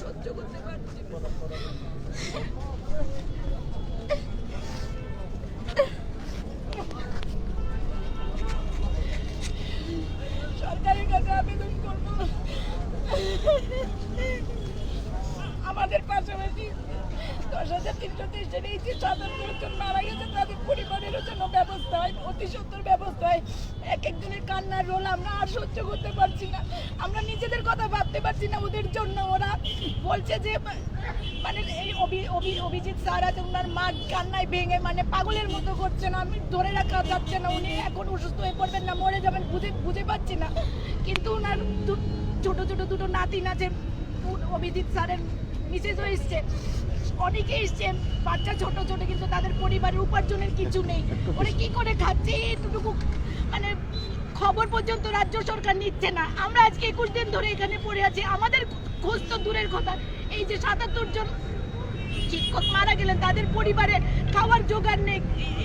সহ্য করতে পারছি না। সরকারের কাছে আবেদন করবো আমাদের পাশাপাশি 10,323 জন এই যে 77 জন মারা গেছে তাদের পরিবারেরও জন্য ব্যবস্থা হয়, অতি সত্তর ব্যবস্থা হয়। এক একজনের কান্নার রোল আমরা আর সহ্য করতে পারছি না। আমরা নিজেদের কথা ভাবতে পারছি না ওদের জন্য। ওরা বলছে যে মানে এই অভিজিৎ স্যার আছে, ওনার মা কান্নায় ভেঙে মানে পাগলের মতো করছে না, আমি ধরে রাখা যাচ্ছে না, উনি এখন অসুস্থ হয়ে পড়বেন না, মরে যাবেন বুঝে পাচ্ছি না। কিন্তু ওনার ছোট ছোট দুটো নাতিন আছে, অভিজিৎ স্যারের মিসেসও এসছে, অনেকে এসছে, বাচ্চা ছোট ছোট, কিন্তু তাদের পরিবারের উপার্জনের কিছু নেই। ওরা কি করে খাচ্ছে এতটুকু মানে খবর পর্যন্ত রাজ্য সরকার নিচ্ছে না। আমরা আজকে 21 দিন ধরে এখানে পড়ে আছি, আমাদের খোঁজ তো দূরের কথা, এই যে 77 জন শিক্ষক মারা গেলেন তাদের পরিবারে খাওয়ার জোগাড় নেই,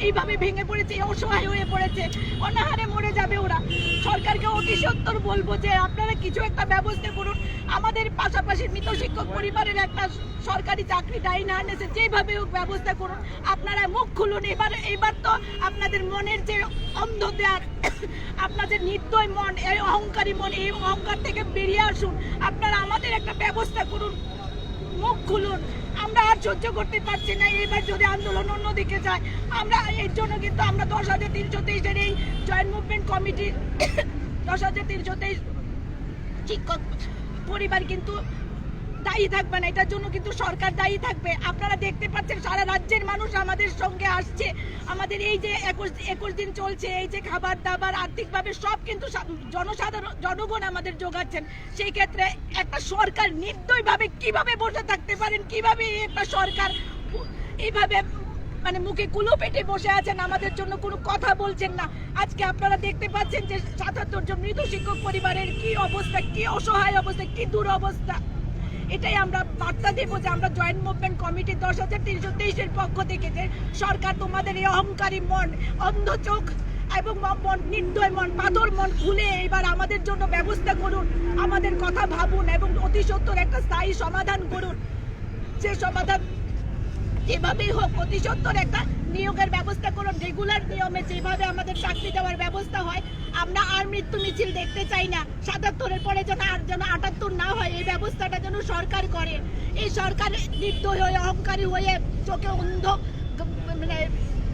এইভাবে ভেঙে পড়েছে, অসহায় হয়ে পড়েছে, অনাহারে মরে যাবে ওরা। সরকারকে অতি সত্বর বলবো যে আপনারা কিছু একটা ব্যবস্থা করুন। আমাদের পাশাপাশি মৃত শিক্ষক পরিবারের একটা সরকারি চাকরি ডাইন হার্নেসে যেভাবে হোক ব্যবস্থা করুন। আপনারা মুখ খুলুন এবার তো আপনাদের মনের যে অন্ধ দেয়ার, আপনাদের নির্দয় মন, এই অহংকারী মন, এই অহংকার থেকে বেরিয়ে আসুন। আপনারা আমাদের একটা ব্যবস্থা করুন, মুখ খুলুন। আমরা আর সহ্য করতে পারছি না। এবার যদি আন্দোলন অন্যদিকে যায়, আমরা এর জন্য কিন্তু আমরা 10,323 এই জয়েন্ট মুভমেন্ট কমিটি 10,323 শিক্ষক পরিবার কিন্তু দায়ী থাকবে না, এটার জন্য কিন্তু সরকার দায়ী থাকবে। আপনারা দেখতে পাচ্ছেন সারা রাজ্যের মানুষ আমাদের সঙ্গে আসছে। আমাদের এই যে 21 দিন চলছে, এই যে খাবার দাবার আর্থিকভাবে সব কিন্তু জনগণ আমাদের যোগাচ্ছেন। সেই ক্ষেত্রে একটা সরকার নির্দয়ভাবে কিভাবে বসে থাকতে পারেন, কিভাবে একটা সরকার এইভাবে মানে মুখে কুলো পেটে বসে আছেন, আমাদের জন্য কোনো কথা বলছেন না। আজকে আপনারা দেখতে পাচ্ছেন যে 77 জন মৃত শিক্ষক পরিবারের কি অবস্থা, কি অসহায় অবস্থা, কি দুরবস্থা। এটাই আমরা বার্তা দেবো যে আমরা জয়েন্ট মুভমেন্ট কমিটি 10,323 পক্ষ থেকে যে সরকার তোমাদের এই অহংকারী মন, অন্ধ চোখ এবং নির্দয় মন, পাথর মন খুলে এবার আমাদের জন্য ব্যবস্থা করুন, আমাদের কথা ভাবুন এবং অতি সত্বর একটা স্থায়ী সমাধান করুন। যে সমাধান যেভাবেই হোক অতি সত্বর একটা নিয়োগের ব্যবস্থা করুন, রেগুলার নিয়মে যেভাবে আমাদের চাকরি দেওয়ার ব্যবস্থা হয়। আমরা আর মৃত্যু মিছিল দেখতে চাই না। 77-এর পরে যেন 78 না হয়, এই ব্যবস্থাটা যেন সরকার করে। এই সরকার নির্দয় হয়ে, অহংকারী হয়ে, চোখে অন্ধ মানে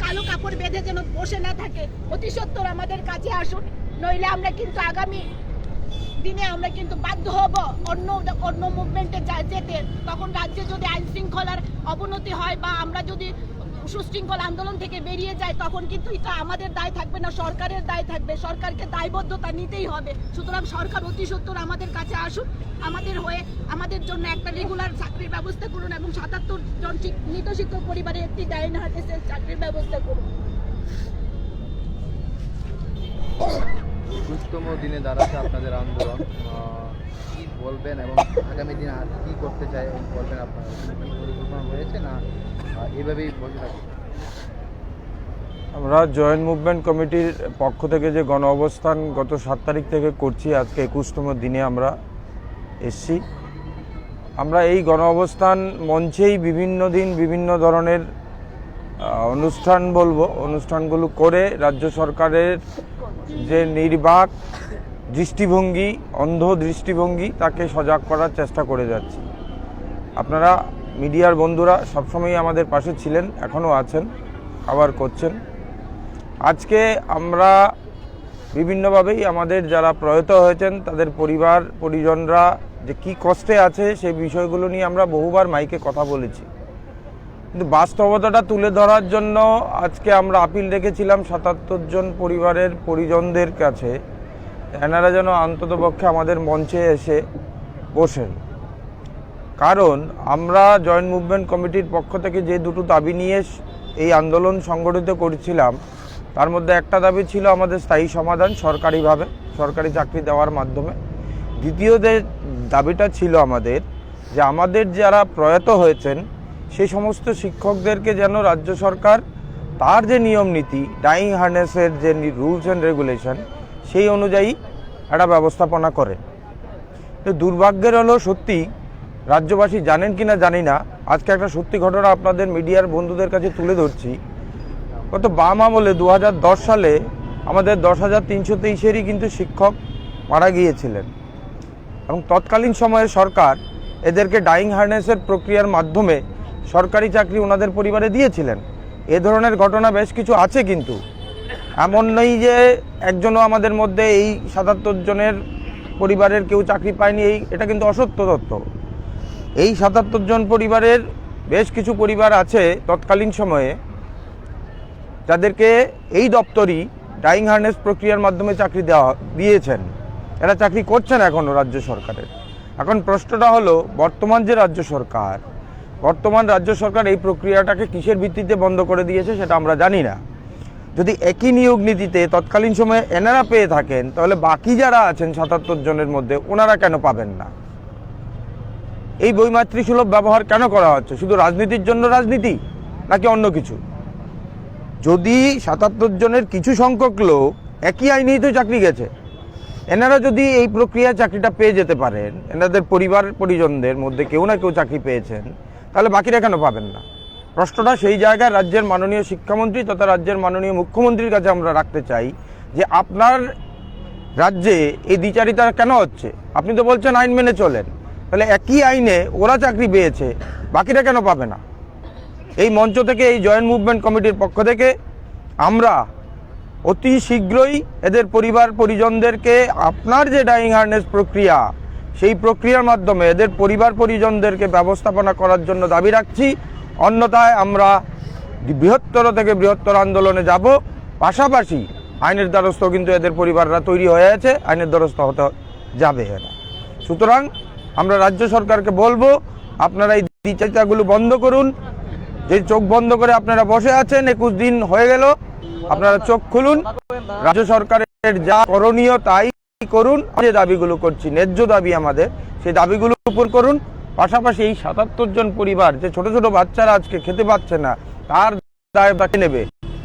কালো কাপড় বেঁধে যেন বসে না থাকে। অতি সত্বর আমাদের কাছে আসুন, নইলে আমরা কিন্তু আগামী দিনে আমরা কিন্তু বাধ্য হব অন্য মুভমেন্টে যেতে। তখন রাজ্যে যদি আইন শৃঙ্খলার অবনতি হয় বা আমরা যদি সুশৃঙ্খল আন্দোলন থেকে বেরিয়ে যাই, তখন কিন্তু এটা আমাদের দায় থাকবে না, সরকারের দায় থাকবে। সরকারকে দায়বদ্ধতা নিতেই হবে। সুতরাং সরকার অতি সত্বর আমাদের কাছে আসুন, আমাদের হয়ে আমাদের জন্য একটা রেগুলার চাকরির ব্যবস্থা করুন এবং 77 জন মৃত শিক্ষক পরিবারে একটি ডাইন হার্নেসের চাকরির ব্যবস্থা করুন। 21তম দিনে দাঁড়াচ্ছে আপনাদের আন্দোলন, কি বলবেন এবং আগামী দিনে আর কি করতে চাই বলবেন? আপনারা কি পরিকল্পনা রয়েছে না এভাবেই বসে থাকবে? আমরা জয়েন্ট মুভমেন্ট কমিটির পক্ষ থেকে যে গণ অবস্থান গত 7 তারিখ থেকে করছি, আজকে 21তম দিনে আমরা এসছি। আমরা এই গণ অবস্থান মঞ্চেই বিভিন্ন দিন বিভিন্ন ধরনের অনুষ্ঠানগুলো করে রাজ্য সরকারের যে নির্বাক দৃষ্টিভঙ্গি, অন্ধ দৃষ্টিভঙ্গি, তাকে সজাগ করার চেষ্টা করে যাচ্ছি। আপনারা মিডিয়ার বন্ধুরা সবসময়ই আমাদের পাশে ছিলেন, এখনও আছেন, খাবার করছেন। আজকে আমরা বিভিন্নভাবেই আমাদের যারা প্রয়াত হয়েছেন তাদের পরিজনরা যে কি কষ্টে আছে সেই বিষয়গুলো নিয়ে আমরা বহুবার মাইকে কথা বলেছি, কিন্তু বাস্তবতাটা তুলে ধরার জন্য আজকে আমরা আপিল রেখেছিলাম 77 জন পরিবারের পরিজনদের কাছে, এনারা যেন অন্ততপক্ষে আমাদের মঞ্চে এসে বসেন। কারণ আমরা জয়েন্ট মুভমেন্ট কমিটির পক্ষ থেকে যে দুটো দাবি নিয়ে এই আন্দোলন সংগঠিত করেছিলাম, তার মধ্যে একটা দাবি ছিল আমাদের স্থায়ী সমাধান সরকারিভাবে, সরকারি চাকরি দেওয়ার মাধ্যমে। দ্বিতীয় যে দাবিটা ছিল আমাদের, যে আমাদের যারা প্রয়াত হয়েছেন সেই সমস্ত শিক্ষকদেরকে যেন রাজ্য সরকার তার যে নিয়ম নীতি, ডাইং হার্নেসের যে রুলস অ্যান্ড রেগুলেশন, সেই অনুযায়ী একটা ব্যবস্থাপনা করে। তো দুর্ভাগ্যের হলো সত্যি রাজ্যবাসী জানেন কিনা জানি না, আজকে একটা সত্যি ঘটনা আপনাদের মিডিয়ার বন্ধুদের কাছে তুলে ধরছি। গত বাম আমলে 2010 সালে আমাদের 10,323-এরই কিন্তু শিক্ষক মারা গিয়েছিলেন এবং তৎকালীন সময়ে সরকার এদেরকে ডাইং হার্নেসের প্রক্রিয়ার মাধ্যমে সরকারি চাকরি ওনাদের পরিবারে দিয়েছিলেন। এ ধরনের ঘটনা বেশ কিছু আছে, কিন্তু এমন নেই যে একজনও আমাদের মধ্যে এই 77 জনের পরিবারের কেউ চাকরি পায়নি, এটা কিন্তু অসত্য তথ্য। এই 77 জন পরিবারের বেশ কিছু পরিবার আছে তৎকালীন সময়ে যাদেরকে এই দপ্তরই ডাইং হার্নেস প্রক্রিয়ার মাধ্যমে চাকরি দিয়েছেন। এরা চাকরি করছেন এখনও রাজ্য সরকারের। এখন প্রশ্নটা হলো, বর্তমান রাজ্য সরকার এই প্রক্রিয়াটাকে কিসের ভিত্তিতে বন্ধ করে দিয়েছে সেটা আমরা জানি না। যদি একই নিয়োগ নীতিতে তৎকালীন সময়ে এনারা পেয়ে থাকেন, তাহলে বাকি যারা আছেন 77 জনের মধ্যে ওনারা কেন পাবেন না? এই বৈমাতৃসুলভ ব্যবহার কেন করা হচ্ছে? শুধু রাজনীতির জন্য রাজনীতি নাকি অন্য কিছু? যদি 77 জনের কিছু সংখ্যক লোক একই আইনেই তো চাকরি গেছে, এনারা যদি এই প্রক্রিয়া চাকরিটা পেয়ে যেতে পারেন, এনাদের পরিবার পরিজনদের মধ্যে কেউ না কেউ চাকরি পেয়েছেন, তাহলে বাকিরা কেন পাবেন না? প্রশ্নটা সেই জায়গায় রাজ্যের মাননীয় শিক্ষামন্ত্রী তথা রাজ্যের মাননীয় মুখ্যমন্ত্রীর কাছে আমরা রাখতে চাই যে আপনার রাজ্যে এই দ্বিচারিতা কেন হচ্ছে? আপনি তো বলছেন আইন মেনে চলেন, তাহলে একই আইনে ওরা চাকরি পেয়েছে, বাকিরা কেন পাবে না? এই মঞ্চ থেকে, এই জয়েন্ট মুভমেন্ট কমিটির পক্ষ থেকে আমরা অতি শীঘ্রই এদের পরিবার পরিজনদেরকে আপনার যে ডাইং হার্নেস প্রক্রিয়া, সেই প্রক্রিয়ার মাধ্যমে এদের পরিবার পরিজনদেরকে ব্যবস্থাপনা করার জন্য দাবি রাখছি। অন্যথায় আমরা বৃহত্তর থেকে বৃহত্তর আন্দোলনে যাব। পাশাপাশি আইনের দ্বারস্থ কিন্তু এদের পরিবাররা তৈরি হয়ে আছে, আইনের দ্বারস্থ হতে যাবে এরা। সুতরাং আমরা রাজ্য সরকারকে বলবো, আপনারা এই দ্বিচারিতাগুলো বন্ধ করুন। যে চোখ বন্ধ করে আপনারা বসে আছেন, 21 দিন হয়ে গেল, আপনারা চোখ খুলুন। রাজ্য সরকারের যা করণীয় তাই করুন। যে দাবিগুলো করছি, ন্যায্য দাবি আমাদের, সেই দাবিগুলো উপর করুন। পাশাপাশি এই 77 জন পরিবার, যে ছোট ছোট বাচ্চারা আজকে খেতে পাচ্ছে না, তার দায় বাকি নেবে।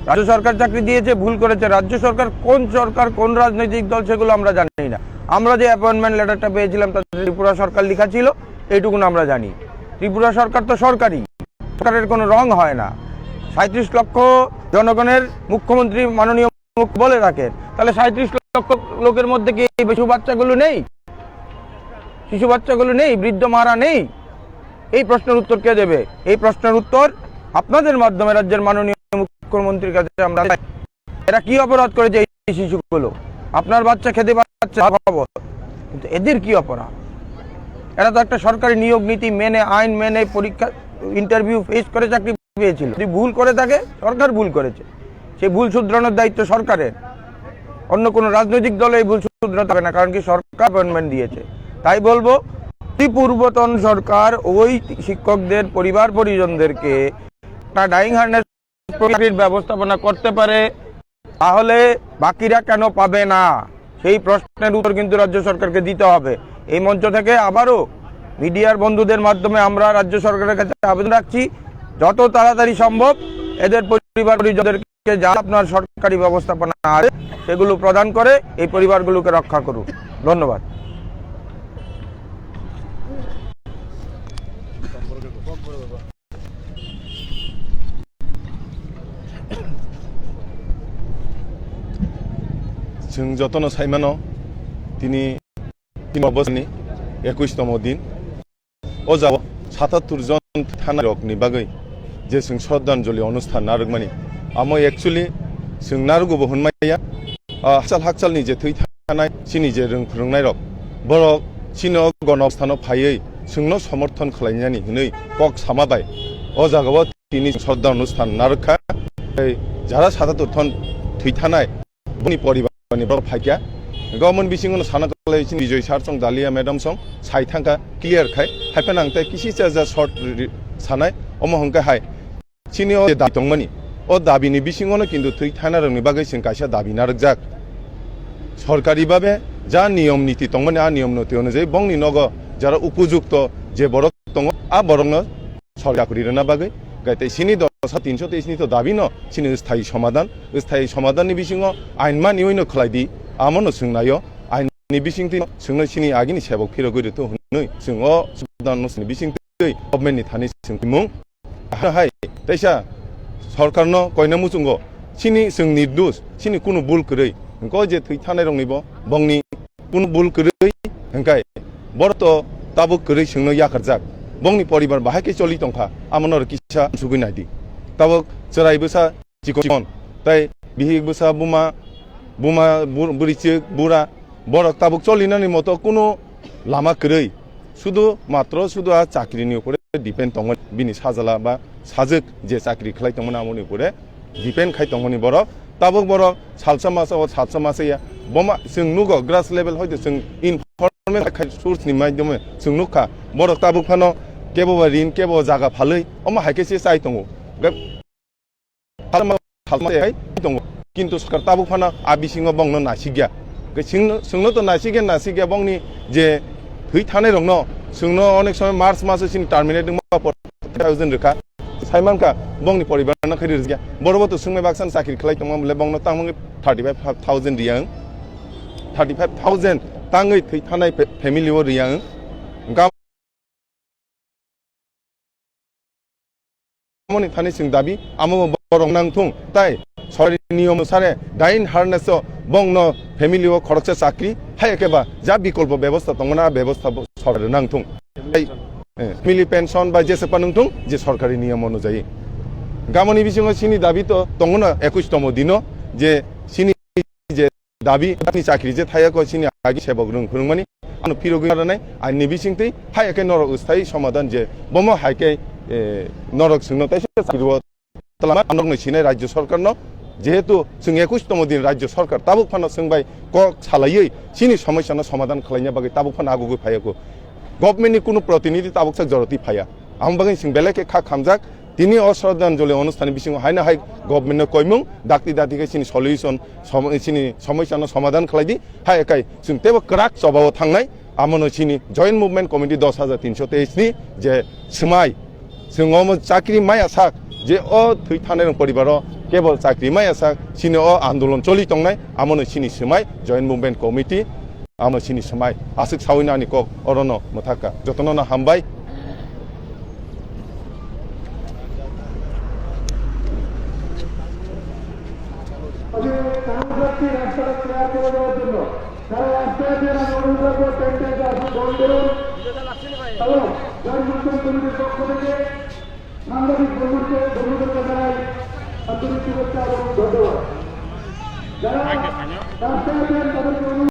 রাজ্য সরকার চাকরি দিয়েছে, ভুল করেছে। রাজ্য সরকার কোন রাজনৈতিক দল সেগুলো আমরা জানি না। আমরা যে অ্যাপয়েন্টমেন্ট লেটারটা পেয়েছিলাম তাতে ত্রিপুরা সরকার লেখা ছিল, এইটুকুন আমরা জানি। ত্রিপুরা সরকার তো সরকারি, সরকারের কোনো রং হয় না। 37 লক্ষ জনগণের মুখ্যমন্ত্রী মাননীয় বলে থাকেন, তাহলে 37 লক্ষ লোকের মধ্যে কি এই শিশু বাচ্চাগুলো নেই, বৃদ্ধ মারা নেই? এই প্রশ্নের উত্তর কে দেবে? এই প্রশ্নের উত্তর আপনাদের মাধ্যমে রাজ্যের মাননীয় মুখ্যমন্ত্রীর কাছে আমরা। এরা কি অপরাধ করেছে এই শিশুগুলো? আপনার বাচ্চা খেতে পাচ্ছে খবর, কিন্তু এদের কি অপরাধ? এরা তো একটা সরকারি নিয়োগ নীতি মেনে, আইন মেনে, পরীক্ষা ইন্টারভিউ ফেস করে চাকরি পেয়েছিল। যদি ভুল করে থাকে, সরকার ভুল করেছে, সেই ভুল শুধরানোর দায়িত্ব সরকারের। অন্য কোনো রাজনৈতিক দলে এই ভুল শুধরাতে হবে না, কারণ কি সরকার অ্যাপয়েন্টমেন্ট দিয়েছে। তাই বলবো, পূর্বতন সরকার ওই শিক্ষকদের পরিবার পরিজনদেরকে একটা ডাইং হার্নেস প্রক্রিয়ার ব্যবস্থাপনা করতে পারে, তাহলে বাকিরা কেন পাবে না? সেই প্রশ্নের উত্তর কিন্তু রাজ্য সরকারকে দিতে হবে। এই মঞ্চ থেকে আবারও মিডিয়ার বন্ধুদের মাধ্যমে আমরা রাজ্য সরকারের কাছে আবেদন রাখছি, যত তাড়াতাড়ি সম্ভব এদের পরিবার পরিজনদেরকে যা আপনার সরকারি ব্যবস্থাপনা আছে সেগুলো প্রদান করে এই পরিবারগুলোকে রক্ষা করুন। ধন্যবাদ। जों जतन साइमानो दिनै बोसोरनि 21तम दिन ओ जाव 77 जन थानाय रकनि बागै जे जों श्रद्धांजलि अनुष्ठान नारगमानि आमो एक्चुअली जों नारगोबो होनमाया हाकसालनि जे थै थानाय सिनि जे रों फोरोंनाय रक बर' सिनो गणस्थानाव फायै जोंनो समर्थन खालायनायनि हनै कक सामाबाय ओ जागाव दिनै श्रद्धा अनुष्ठान नारखा जारा 77 टन थै थानाय बुनि परिबार फाइकिया गवर्नमेंट बिसिंग साना विजय सार सं दालिया मैडम सं साइथांका क्लियर खाय हाइफेन आंते किसी जा शॉर्ट सानाय अमहंका हाय सिनि ओ दाबितंमनि ओ दाबिनि बिसिंगनो किन्तु थै थाना रंनि बागै जों कायसा दाबि नारजाक सरकारि भाबे जा नियम नीति तंमनि आ नियम नीति अनुयायी बंगनि नग जारा उपयुक्त जे बरक दङ आ बरकनो सरकारि रना बागै गायते सिनि 323 नि तो दाबि न सिनि स्थायी समाधान नि बिसिङाव आइन मा नियैनो खलायदि आमनो सोंनायो आइन ni bisingti sungno sini agini sebok phiro gori to hunoi sungo sudan no sini bisingti government ni thani sungmung hai taisa सरकार न कयना मुचुंगो सिनी जों निर्दोष सिनी कुनु भुल करै को जे थै थानाय रंनिबो बंगनि कुनु भुल करै हंकाय बरत ताबो करै सोंनो याखारजाक बंगनि परिबार बाहायके चलि तंखा आमनर किसा सुगैनायदि ताबो चरायबोसा जिकन ताय बिहिबोसा बुमा बुमा बुरिचे बुरा बरक ताबो चलिनानि मतो कुनु लामा करै শুধু মাত্র শুধু চাকরিनि উপরে ডিপেন্ড দङ बिनि साजाला बा साजोक जे चाकरि खालाय दङ आमनि उपरे डिपेंड खाय दङ बर ताबक बर सालसा मासे बमा जों नुगो ग्रास लेभेल होयदो जों इनफरमेल खाय सोर्स नि माध्यमे जों नुखा बर ताबक फानो केबो रिन केबो जागा फालै अमा हायकेसे चाय दङ सालमा दङ किन्तु सरकार ताबक फानो आबिसिङो बंनो नासिगिया जोंनो तो नासिगिया बंनि जे थै थानाय रंनो जोंनो अनेक समय मार्च माससिम टार्मिनेट दंबा 40,000 रोखा साइमानका बंनि परिबारना खैरि रिया बरबतो सुंमै बाक्सान साखिर खलाय दंमोनले बंनो तांमङै 35,000 रियां 35,000 ताङै थै थानाय फेमिलि ओ रियां गामनि थानाय जों दाबि आमो बरं नांथुं ताय सरकारि नियम अनुसारे दाइन हारनेसो बंनो फेमिलि ओ खरचा चाकरि हायकेबा जा विकल्प व्यवस्था दंना व्यवस्था सरकार नांथुं फेमिलि पेन्सन बा जेसेपा नांथुं जे सरकारि नियम अनुযায়ী गामनि बिसिङो सिनि दाबि तो दंना 21तम दिनो जे सिनि जे दाबि चाकरि जे थायाको सिनि आगि सेबक रोंफोरमानि आनो फिरोगि रानाय आइनि बिसिंथै हायके नरक स्थायी समाधान जे बम हायके नरक सिंनो ताइसे चाकरि तलामा आनरनो सिनाय राज्य सरकारनो जेहेतु जों 21तम दिन राज्य सरकार ताबुक फानो सोंबाय क सालायै सिनि समस्यानो समाधान खालायनो बागै ताबुक फानो आगुगै फायाको गभर्नमेन्टनि कुनु प्रतिनिधि ताबुक सा जरति फाया आम बागै सिं बेलेके खा खामजाक दिनै अश्रद्धांजलि অনুষ্ঠাन बिसिङो हायना हाय गभर्नमेन्टनो कयमुं दाक्ति सिनि सल्युशन सिनि समस्यानो समाधान खालायदि हायकाय जों तेबो क्राक सभाव थांनाय आमनो सिनि जॉइंट मुभमेन्ट कमिटि 10,323 नि जे समाय जों चाकरि माया साक जे अ थै थानाय परिबार केवल चाकरि माया साक सिनि अ आन्दोलन चलि तंनाय आमनो सिनि समाय जॉइंट मुभमेन्ट कमिटि आमनो सिनि समाय आसिक साविनानि क अरनो मथाका जतनना हामबाय সাংবাদিক বন্ধুকে ধন্যবাদ জানাই আন্তরিক শুভেচ্ছা এবং ধন্যবাদ যারা রাস্তায় আছেন তাদেরকে